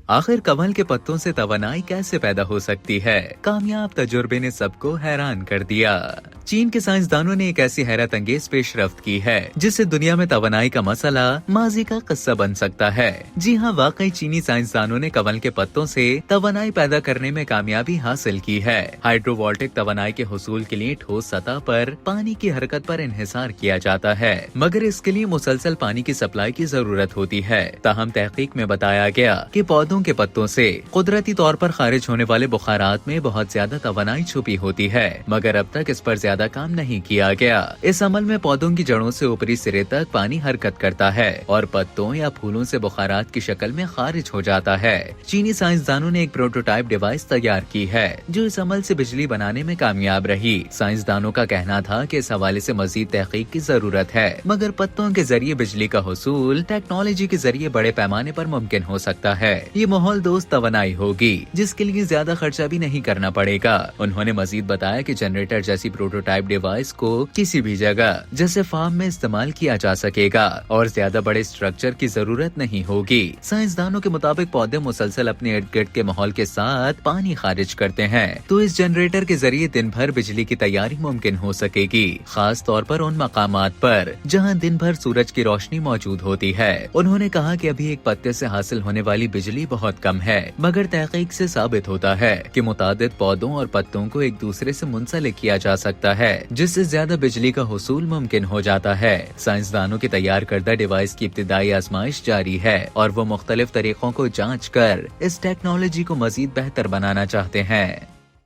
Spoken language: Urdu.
آخر کمل کے پتوں سے توانائی کیسے پیدا ہو سکتی ہے؟ کامیاب تجربے نے سب کو حیران کر دیا۔ چین کے سائنسدانوں نے ایک ایسی حیرت انگیز پیش رفت کی ہے جس سے دنیا میں توانائی کا مسئلہ ماضی کا قصہ بن سکتا ہے۔ جی ہاں، واقعی چینی سائنسدانوں نے کمل کے پتوں سے توانائی پیدا کرنے میں کامیابی حاصل کی ہے۔ ہائیڈرو وولٹک توانائی کے حصول کے لیے ٹھوس سطح پر پانی کی حرکت پر انحصار کیا جاتا ہے، مگر اس کے لیے مسلسل پانی کی سپلائی کی ضرورت ہوتی ہے۔ تاہم تحقیق میں بتایا گیا کہ پودوں کے پتوں سے قدرتی طور پر خارج ہونے والے بخارات میں بہت زیادہ توانائی چھپی ہوتی ہے، مگر اب تک اس پر زیادہ کام نہیں کیا گیا۔ اس عمل میں پودوں کی جڑوں سے اوپری سرے تک پانی حرکت کرتا ہے اور پتوں یا پھولوں سے بخارات کی شکل میں خارج ہو جاتا ہے۔ چینی سائنسدانوں نے ایک پروٹوٹائپ ڈیوائس تیار کی ہے جو اس عمل سے بجلی بنانے میں کامیاب رہی۔ سائنسدانوں کا کہنا تھا کہ اس حوالے سے مزید تحقیق کی ضرورت ہے، مگر پتوں کے ذریعے بجلی کا حصول ٹیکنالوجی کے ذریعے بڑے پیمانے پر ممکن ہو سکتا ہے۔ یہ ماحول دوست توانائی ہوگی جس کے لیے زیادہ خرچہ بھی نہیں کرنا پڑے گا۔ انہوں نے مزید بتایا کہ جنریٹر جیسی پروٹوٹائپ ڈیوائس کو کسی بھی جگہ جیسے فارم میں استعمال کیا جا سکے گا اور زیادہ بڑے اسٹرکچر کی ضرورت نہیں ہوگی۔ سائنسدانوں کے مطابق پودے مسلسل اپنے ارد گرد کے ماحول کے ساتھ پانی خارج کرتے ہیں، تو اس جنریٹر کے ذریعے دن بھر بجلی کی تیاری ممکن ہو سکے گی، خاص طور پر ان مقامات پر جہاں دن بھر سورج کی روشنی موجود ہوتی ہے۔ انہوں نے کہا کہ ابھی ایک پتے سے حاصل ہونے والی بجلی بہت کم ہے، مگر تحقیق سے ثابت ہوتا ہے کہ متعدد پودوں اور پتوں کو ایک دوسرے سے منسلک کیا جا سکتا ہے، جس سے زیادہ بجلی کا حصول ممکن ہو جاتا ہے۔ سائنسدانوں کی تیار کردہ ڈیوائس کی ابتدائی آزمائش جاری ہے اور وہ مختلف طریقوں کو جانچ کر اس ٹیکنالوجی کو مزید بہتر بنانا چاہتے ہیں۔